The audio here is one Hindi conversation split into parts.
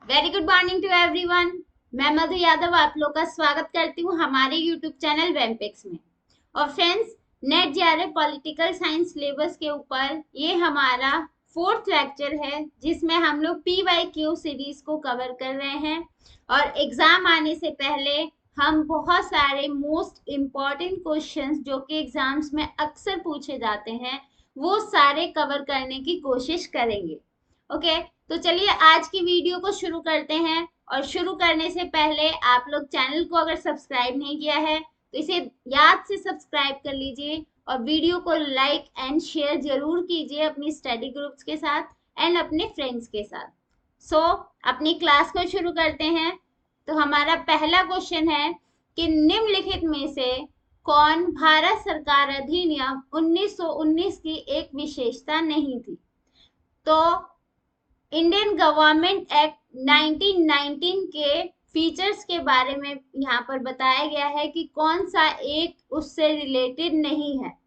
Very good morning to everyone. मैं मधु यादव आप लोग का स्वागत करती हूँ हमारे यूट्यूब चैनल वेमपेक्स में। और friends, net JRF political science syllabus के ऊपर ये हमारा फोर्थ लेक्चर है जिसमें हम लोग PYQ सीरीज को कवर कर रहे हैं। और एग्जाम आने से पहले हम बहुत सारे मोस्ट इम्पॉर्टेंट क्वेश्चंस जो कि एग्जाम्स में अक्सर पूछे जाते हैं वो सारे कवर करने की कोशिश करेंगे। ओके, तो चलिए आज की वीडियो को शुरू करते हैं। और शुरू करने से पहले आप लोग चैनल को अगर सब्सक्राइब नहीं किया है तो इसे याद से सब्सक्राइब कर लीजिए और वीडियो को लाइक एंड शेयर जरूर कीजिए अपनी स्टडी ग्रुप्स के साथ एंड अपने फ्रेंड्स के साथ। सो अपनी क्लास को शुरू करते हैं। तो हमारा पहला क्वेश्चन है कि निम्नलिखित में से कौन भारत सरकार अधिनियम 1919 की एक विशेषता नहीं थी। तो इंडियन गवर्नमेंट एक्ट 1919 के फीचर्स के बारे में यहाँ पर बताया गया है कि कौन सा एक उससे रिलेटेड नहीं है।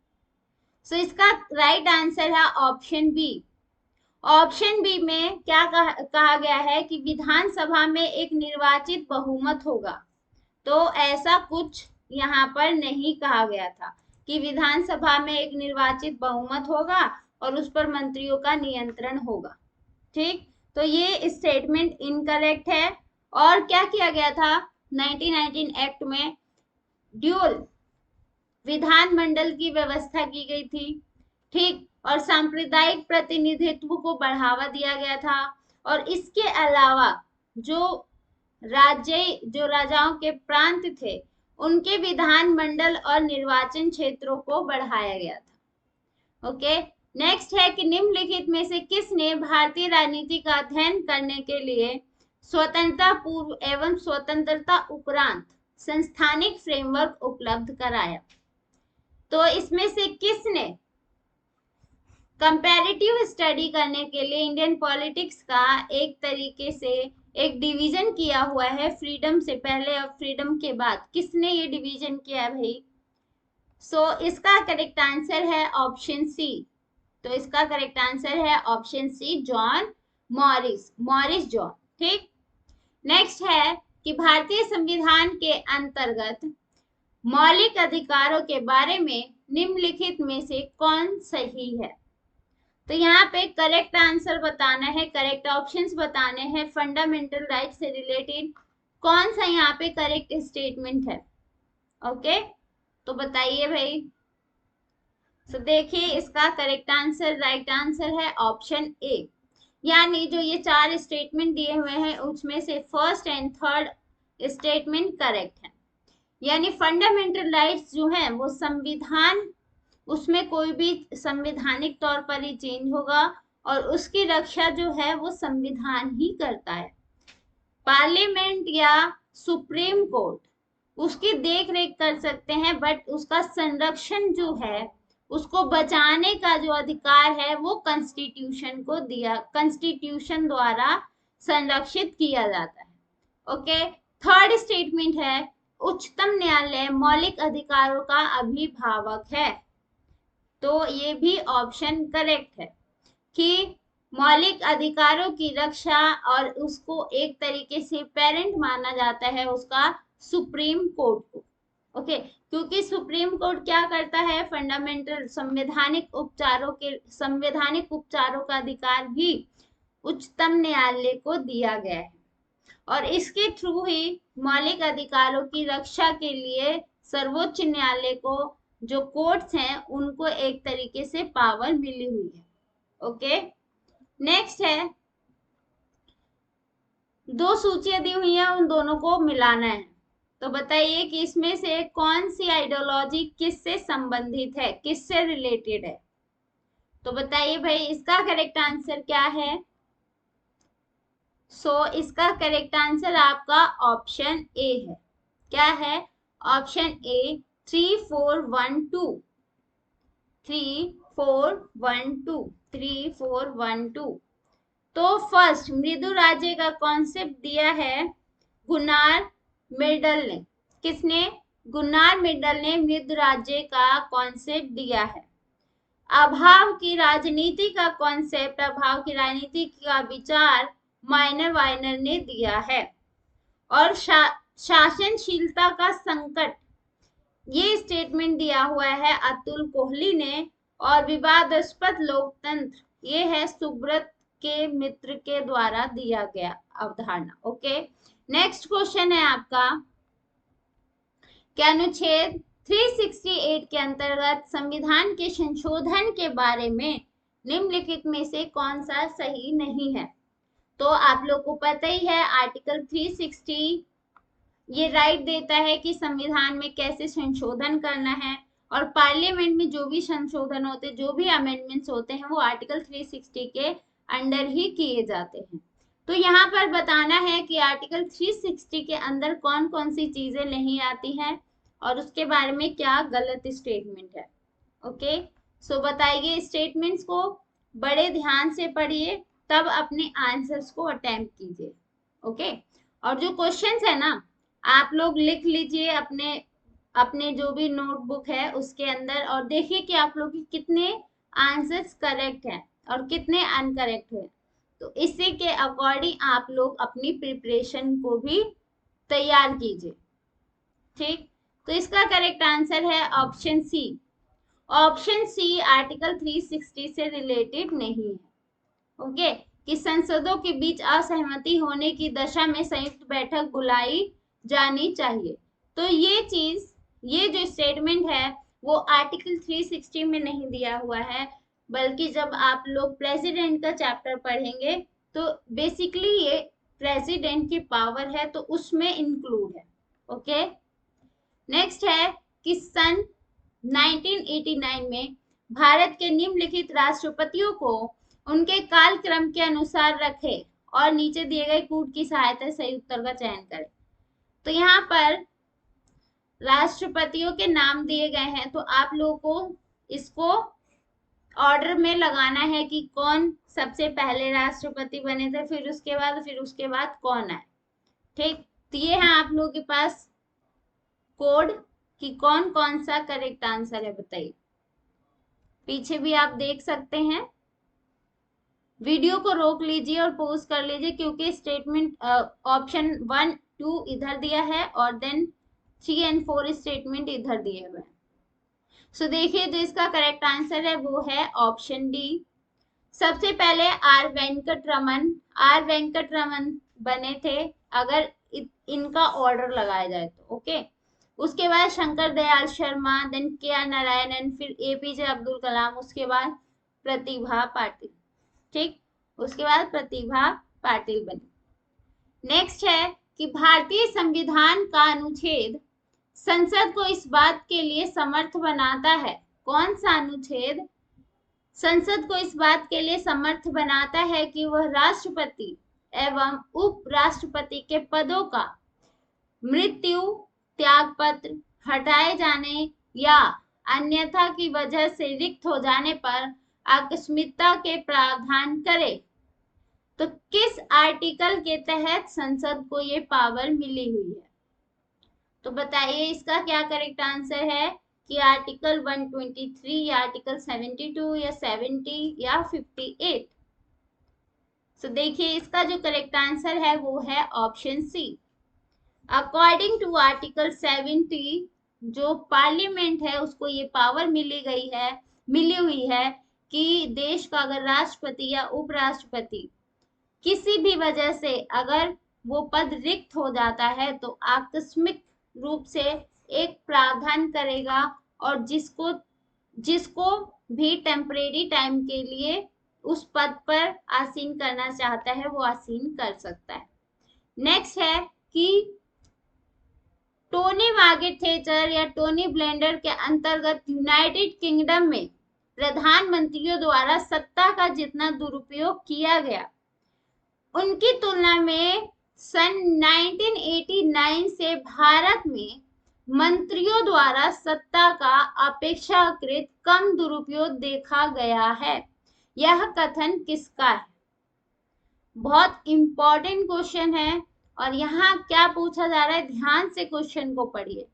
सो इसका राइट आंसर है ऑप्शन बी। ऑप्शन बी में क्या कहा गया है कि विधानसभा में एक निर्वाचित बहुमत होगा। तो ऐसा कुछ यहाँ पर नहीं कहा गया था कि विधानसभा में एक निर्वाचित बहुमत होगा और उस पर मंत्रियों का नियंत्रण होगा। ठीक, तो ये स्टेटमेंट इनकरेक्ट है। और क्या किया गया था 1919 एक्ट में, ड्यूल विधानमंडल की व्यवस्था की गई थी। ठीक, और सांप्रदायिक प्रतिनिधित्व को बढ़ावा दिया गया था। और इसके अलावा जो राजाओं के प्रांत थे उनके विधानमंडल और निर्वाचन क्षेत्रों को बढ़ाया गया था। ओके, नेक्स्ट है कि निम्नलिखित में से किसने भारतीय राजनीति का अध्ययन करने के लिए स्वतंत्रता पूर्व एवं स्वतंत्रता उपरांत संस्थानिक फ्रेमवर्क उपलब्ध कराया। तो इसमें से किसने कंपैरेटिव स्टडी करने के लिए इंडियन पॉलिटिक्स का एक तरीके से एक डिवीजन किया हुआ है, फ्रीडम से पहले और फ्रीडम के बाद, किसने ये डिवीजन किया है भाई। सो इसका करेक्ट आंसर है ऑप्शन सी। तो इसका करेक्ट आंसर है option C, John Morris John. ठीक, नेक्स्ट है कि भारतीय संविधान के अंतर्गत मौलिक अधिकारों के बारे में निम्नलिखित में से कौन सही है। तो यहाँ पे करेक्ट आंसर बताना है, करेक्ट ऑप्शंस बताने हैं फंडामेंटल राइट से रिलेटेड। कौन सा यहाँ पे करेक्ट स्टेटमेंट है। ओके, तो बताइए भाई। तो देखिए इसका करेक्ट आंसर, राइट आंसर है ऑप्शन ए। यानी जो ये चार स्टेटमेंट दिए हुए हैं उसमें से first and third statement correct है। यानी फंडामेंटल राइट्स जो हैं वो संविधान, उसमें कोई भी संवैधानिक तौर पर ही चेंज होगा और उसकी रक्षा जो है वो संविधान ही करता है। पार्लियामेंट या सुप्रीम कोर्ट उसकी देख रेख कर सकते हैं, बट उसका संरक्षण जो है, उसको बचाने का जो अधिकार है वो कॉन्स्टिट्यूशन द्वारा संरक्षित किया जाता है। ओके, थर्ड स्टेटमेंट है उच्चतम न्यायालय मौलिक अधिकारों का अभिभावक है। तो ये भी ऑप्शन करेक्ट है कि मौलिक अधिकारों की रक्षा और उसको एक तरीके से पेरेंट माना जाता है उसका सुप्रीम कोर्ट को। ओके, क्योंकि सुप्रीम कोर्ट क्या करता है, फंडामेंटल संवैधानिक उपचारों का अधिकार भी उच्चतम न्यायालय को दिया गया है। और इसके थ्रू ही मौलिक अधिकारों की रक्षा के लिए सर्वोच्च न्यायालय को, जो कोर्ट्स हैं, उनको एक तरीके से पावर मिली हुई है। ओके, नेक्स्ट है दो सूचियां दी हुई हैं, उन दोनों को मिलाना है। तो बताइए कि इसमें से कौन सी आइडियोलॉजी किससे संबंधित है, किससे रिलेटेड है। तो बताइए भाई इसका करेक्ट आंसर क्या है। सो इसका करेक्ट आंसर आपका ऑप्शन ए है। क्या है ऑप्शन ए, 3412 3412 3412। तो फर्स्ट मृदु राज्य का कॉन्सेप्ट दिया है गुनार मिडल ने। किसने, गुनार मिडल ने मृदु राज्य का कॉन्सेप्ट दिया है। अभाव की राजनीति का कॉन्सेप्ट, अभाव की राजनीति का विचार माइनर वाइनर ने दिया है। और शासनशीलता का संकट, ये स्टेटमेंट दिया हुआ है अतुल कोहली ने। और विवादास्पद लोकतंत्र, ये है सुब्रत के मित्र के द्वारा दिया गया अवधारणा। ओके, नेक्स्ट क्वेश्चन है आपका कि अनुच्छेद 368 के अंतर्गत संविधान के संशोधन के बारे में निम्नलिखित में से कौन सा सही नहीं है। तो आप लोग को पता ही है आर्टिकल 360 ये राइट देता है कि संविधान में कैसे संशोधन करना है, और पार्लियामेंट में जो भी संशोधन होते, जो भी अमेंडमेंट्स होते हैं, वो आर्टिकल 360 के अंडर ही किए जाते हैं। तो यहाँ पर बताना है कि आर्टिकल 360 के अंदर कौन कौन सी चीजें नहीं आती हैं और उसके बारे में क्या गलत स्टेटमेंट है। ओके, सो बताइए स्टेटमेंट्स को, बड़े ध्यान से पढ़िए, तब अपने आंसर्स को अटेम्प्ट कीजिए। ओके, और जो क्वेश्चंस है ना, आप लोग लिख लीजिए अपने अपने जो भी नोटबुक है उसके अंदर, और देखिए कि आप लोग के कितने आंसर्स करेक्ट हैं और कितने अनकरेक्ट है। तो इसी के अकॉर्डिंग आप लोग अपनी प्रिपरेशन को भी तैयार कीजिए। ठीक, तो इसका करेक्ट आंसर है option C. Option C article 360 से रिलेटेड नहीं है। ओके, कि संसदों के बीच असहमति होने की दशा में संयुक्त बैठक बुलाई जानी चाहिए। तो ये चीज, ये जो स्टेटमेंट है वो आर्टिकल 360 में नहीं दिया हुआ है, बल्कि जब आप लोग प्रेसिडेंट का चैप्टर पढ़ेंगे तो बेसिकली ये प्रेसिडेंट की पावर है, तो उसमें इंक्लूड है। ओके, नेक्स्ट है कि सन 1989 में भारत के निम्नलिखित राष्ट्रपतियों को उनके कालक्रम के अनुसार रखे और नीचे दिए गए कूट की सहायता से सही उत्तर का चयन करें। तो यहाँ पर राष्ट्रपतियों के नाम दिए गए हैं, तो आप लोगों को इसको ऑर्डर में लगाना है कि कौन सबसे पहले राष्ट्रपति बने थे, फिर उसके बाद कौन आए। ठीक, तो ये है आप लोगों के पास कोड कि कौन कौन सा करेक्ट आंसर है, बताइए। पीछे भी आप देख सकते हैं, वीडियो को रोक लीजिए और पॉज कर लीजिए, क्योंकि स्टेटमेंट ऑप्शन 1, 2 इधर दिया है और देन 3 एंड 4 स्टेटमेंट इधर दिए हुए हैं। सो देखिए, जो इसका करेक्ट आंसर है वो है ऑप्शन डी। सबसे पहले आर वेंकट रमन बने थे, अगर इनका ऑर्डर लगाया जाए तो। ओके, उसके बाद शंकर दयाल शर्मा, देन के नारायणन, फिर एपीजे अब्दुल कलाम, उसके बाद प्रतिभा पाटिल। ठीक, उसके बाद प्रतिभा पाटिल बनी। नेक्स्ट है कि भारतीय संविधान का अनुच्छेद संसद को इस बात के लिए समर्थ बनाता है, कौन सा अनुच्छेद संसद को इस बात के लिए समर्थ बनाता है कि वह राष्ट्रपति एवं उपराष्ट्रपति के पदों का मृत्यु, त्यागपत्र, हटाए जाने या अन्यथा की वजह से रिक्त हो जाने पर आकस्मिकता के प्रावधान करे। तो किस आर्टिकल के तहत संसद को ये पावर मिली हुई है? तो बताइए इसका क्या करेक्ट आंसर है कि आर्टिकल 123 या आर्टिकल 72 या 70 या 58। तो देखिए इसका जो करेक्ट आंसर है वो है option C. According to article 70, जो पार्लियामेंट है उसको ये पावर मिली हुई है कि देश का अगर राष्ट्रपति या उपराष्ट्रपति किसी भी वजह से अगर वो पद रिक्त हो जाता है तो आकस्मिक रूप से एक प्रावधान करेगा, और जिसको भी टेम्परेरी टाइम के लिए उस पद पर आसीन करना चाहता है वो आसीन कर सकता है। नेक्स्ट है कि टोनी मार्गरेट थैचर या टोनी ब्लेंडर के अंतर्गत यूनाइटेड किंगडम में प्रधानमंत्रियों द्वारा सत्ता का जितना दुरुपयोग किया गया, उनकी तुलना में सन 1989 से भारत में मंत्रियों द्वारा सत्ता का अपेक्षाकृत कम दुरुपयोग देखा गया है। यह कथन किसका है? बहुत इंपॉर्टेंट क्वेश्चन है, और यहाँ क्या पूछा जा रहा है, ध्यान से क्वेश्चन को पढ़िए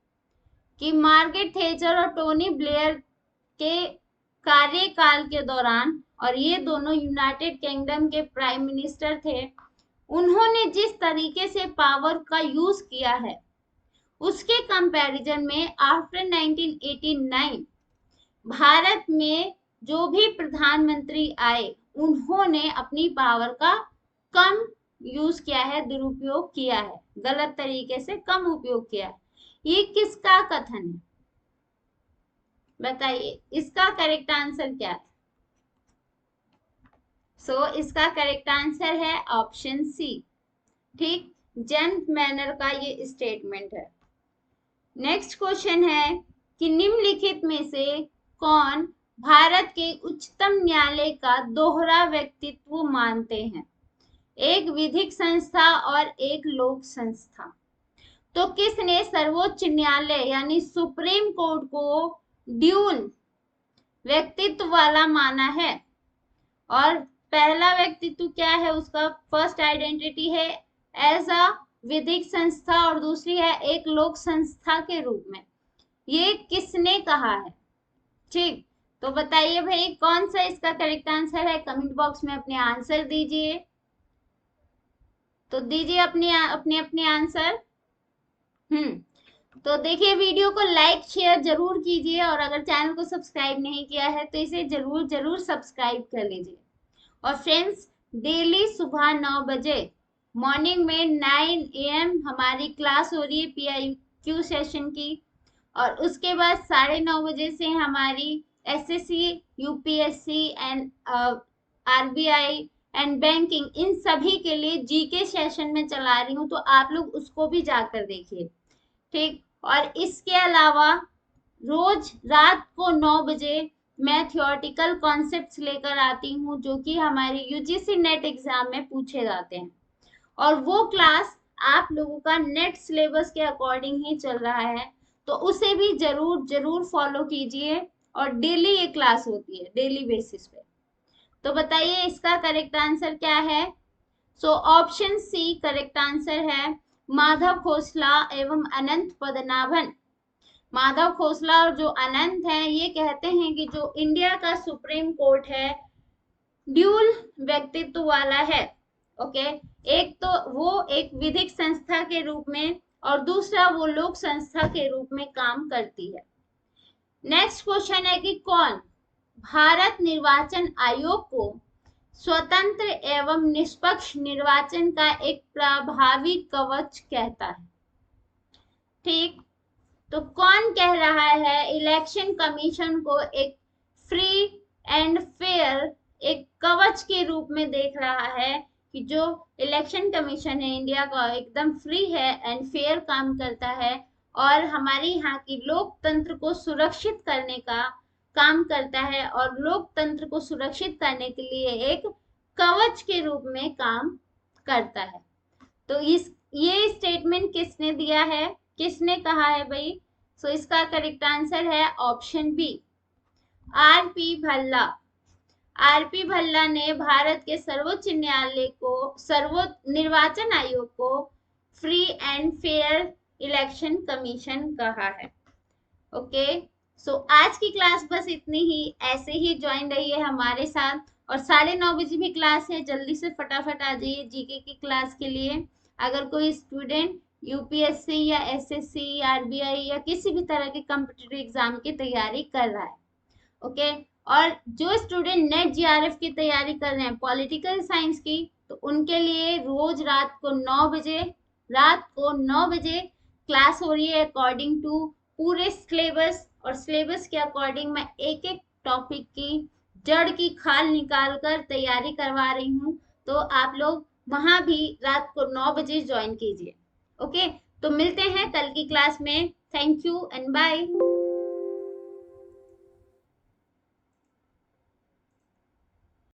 कि मार्गरेट थैचर और टोनी ब्लेयर के कार्यकाल के दौरान, और ये दोनों यूनाइटेड किंगडम के प्राइम मिनिस्टर थे, उन्होंने जिस तरीके से पावर का यूज किया है उसके कंपैरिजन में आफ्टर 1989 भारत में जो भी प्रधानमंत्री आए उन्होंने अपनी पावर का कम यूज किया है, दुरुपयोग किया है, गलत तरीके से कम उपयोग किया है। ये किसका कथन है बताइए, इसका करेक्ट आंसर क्या है? इसका करेक्ट आंसर है ऑप्शन सी। ठीक, जेम्स मैनर का ये स्टेटमेंट है। नेक्स्ट क्वेश्चन है कि निम्नलिखित में से कौन भारत के उच्चतम न्यायालय का दोहरा व्यक्तित्व मानते हैं? एक विधिक संस्था और एक लोक संस्था। तो किसने सर्वोच्च न्यायालय यानी सुप्रीम कोर्ट को ड्यूल व्यक्तित्व वाला माना है? और पहला व्यक्तित्व क्या है उसका, फर्स्ट आइडेंटिटी है एज अ विधिक संस्था और दूसरी है एक लोक संस्था के रूप में। ये किसने कहा है? ठीक, तो बताइए भाई कौन सा इसका करेक्ट आंसर है? कमेंट बॉक्स में अपने आंसर दीजिए। तो दीजिए अपने आंसर। तो देखिए वीडियो को लाइक शेयर जरूर कीजिए और अगर चैनल को सब्सक्राइब नहीं किया है तो इसे जरूर सब्सक्राइब कर लीजिए। और फ्रेंड्स, डेली सुबह 9 बजे मॉर्निंग में 9 AM हमारी क्लास हो रही है PIQ सेशन की, और उसके बाद 9:30 बजे से हमारी SSC, UPSC and RBI and banking, इन सभी के लिए GK सेशन में चला रही हूँ, तो आप लोग उसको भी जाकर देखिए। ठीक, और इसके अलावा रोज रात को 9 बजे मैं थियोरेटिकल कॉन्सेप्ट्स लेकर आती हूँ जो कि हमारी UGC नेट एग्जाम में पूछे जाते हैं, और वो क्लास आप लोगों का नेट सिलेबस के अकॉर्डिंग ही चल रहा है, तो उसे भी जरूर फॉलो कीजिए। और डेली ये क्लास होती है, डेली बेसिस पे। तो बताइए इसका करेक्ट आंसर क्या है? ऑप्शन सी करेक्ट आंसर है। माधव खोसला एवं अनंत पद्मनाभन। माधव खोसला और जो अनंत हैं ये कहते हैं कि जो इंडिया का सुप्रीम कोर्ट है ड्यूल व्यक्तित्व वाला है। ओके, एक तो वो एक विधिक संस्था के रूप में और दूसरा वो लोक संस्था के रूप में काम करती है। नेक्स्ट क्वेश्चन है कि कौन भारत निर्वाचन आयोग को स्वतंत्र एवं निष्पक्ष निर्वाचन का एक प्रभावी कवच कहता है? ठीक, तो कौन कह रहा है इलेक्शन कमीशन को एक फ्री एंड फेयर एक कवच के रूप में देख रहा है कि जो इलेक्शन कमीशन है इंडिया का एकदम फ्री है एंड फेयर काम करता है और हमारे यहाँ की लोकतंत्र को सुरक्षित करने का काम करता है और लोकतंत्र को सुरक्षित करने के लिए एक कवच के रूप में काम करता है। तो ये स्टेटमेंट किसने दिया है, किसने कहा है भाई? इसका करेक्ट आंसर है option B, RP Bhalla. RP Bhalla ने भारत के सर्वोच्च न्यायालय को निर्वाचन आयोग को free and fair election commission कहा है। ओके, आज की क्लास बस इतनी ही। ऐसे ही ज्वाइन रहिए हमारे साथ, और 9:30 बजे भी क्लास है, जल्दी से फटाफट आ जाइए GK की क्लास के लिए। अगर कोई स्टूडेंट UPSC या SSC, RBI या किसी भी तरह के कॉम्पिटिटिव एग्जाम की तैयारी कर रहा है, ओके, और जो स्टूडेंट नेट GRF की तैयारी कर रहे हैं पॉलिटिकल साइंस की, तो उनके लिए रोज रात को 9 बजे क्लास हो रही है अकॉर्डिंग टू पूरे सिलेबस, और सिलेबस के अकॉर्डिंग मैं एक एक टॉपिक की जड़ की खाल निकाल कर तैयारी करवा रही हूँ। तो आप लोग वहां भी रात को 9 बजे ज्वाइन कीजिए। ओके, तो मिलते हैं कल की क्लास में। Thank you and bye.